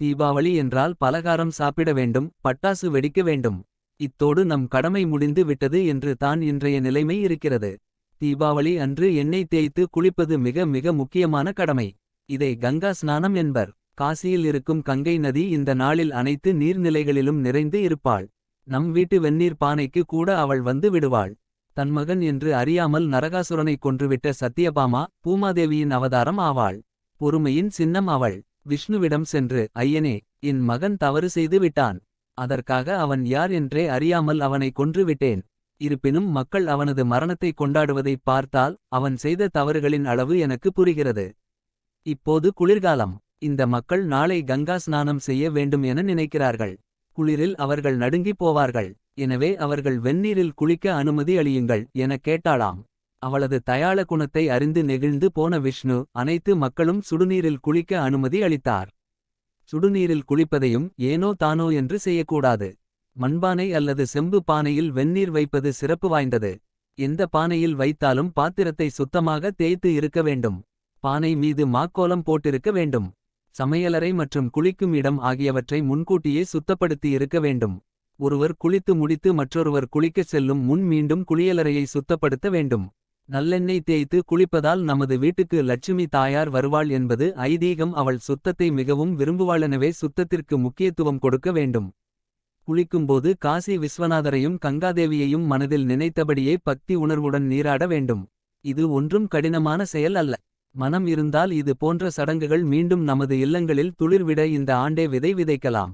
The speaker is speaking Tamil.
தீபாவளி என்றால் பலகாரம் சாப்பிட வேண்டும், பட்டாசு வெடிக்க வேண்டும். இத்தோடு நம் கடமை முடிந்து விட்டது என்று தான் இன்றைய நிலைமை இருக்கிறது. தீபாவளி அன்று எண்ணெய் தேய்த்து குளிப்பது மிக மிக முக்கியமான கடமை. இதை கங்கா ஸ்நானம் என்பர். காசியில் இருக்கும் கங்கை நதி இந்த நாளில் அனைத்து நீர்நிலைகளிலும் நிறைந்து இருப்பாள். நம் வீட்டு வெந்நீர் பானைக்கு கூட அவள் வந்து விடுவாள். தன் மகன் என்று அறியாமல் நரகாசுரனை கொன்றுவிட்ட சத்தியபாமா பூமாதேவியின் அவதாரம் ஆவாள். பொறுமையின் சின்னம் அவள். விஷ்ணுவிடம் சென்று, ஐயனே, என் மகன் தவறு செய்து விட்டான். அதற்காக அவன் யார் என்றே அறியாமல் அவனை கொன்று விட்டேன். இருப்பினும் மக்கள் அவனது மரணத்தை கொண்டாடுவதைப் பார்த்தால் அவன் செய்த தவறுகளின் அளவு எனக்கு புரிகிறது. இப்போது குளிர்காலம். இந்த மக்கள் நாளை கங்கா ஸ்நானம் செய்ய வேண்டும் என நினைக்கிறார்கள். குளிரில் அவர்கள் நடுங்கிப் போவார்கள். எனவே அவர்கள் வெந்நீரில் குளிக்க அனுமதி அளியுங்கள் எனக் கேட்டாளாம். அவளது தயாள குணத்தை அறிந்து நெகிழ்ந்து போன விஷ்ணு அனைத்து மக்களும் சுடுநீரில் குளிக்க அனுமதி அளித்தார். சுடுநீரில் குளிப்பதையும் ஏனோ தானோ என்று செய்யக்கூடாது. மண்பானை அல்லது செம்பு பானையில் வெந்நீர் வைப்பது சிறப்பு வாய்ந்தது. எந்த பானையில் வைத்தாலும் பாத்திரத்தை சுத்தமாக தேய்த்து இருக்க வேண்டும். பானை மீது மாக்கோலம் போட்டிருக்க வேண்டும். சமையலறை மற்றும் குளிக்கும் இடம் ஆகியவற்றை முன்கூட்டியே சுத்தப்படுத்தி இருக்க வேண்டும். ஒருவர் குளித்து முடித்து மற்றொருவர் குளிக்கச் செல்லும் முன் மீண்டும் குளியலறையை சுத்தப்படுத்த வேண்டும். நல்லெண்ணெய் தேய்த்து குளிப்பதால் நமது வீட்டுக்கு லட்சுமி தாயார் வருவாள் என்பது ஐதீகம். அவள் சுத்தத்தை மிகவும் விரும்புவாளெனவே சுத்தத்திற்கு முக்கியத்துவம் கொடுக்க வேண்டும். குளிக்கும்போது காசி விஸ்வநாதரையும் கங்காதேவியையும் மனதில் நினைத்தபடியே பக்தி உணர்வுடன் நீராட வேண்டும். இது ஒன்றும் கடினமான செயல் அல்ல. மனம் இருந்தால் இது போன்ற சடங்குகள் மீண்டும் நமது இல்லங்களில் துளிர்விட இந்த ஆண்டே விதை விதைக்கலாம்.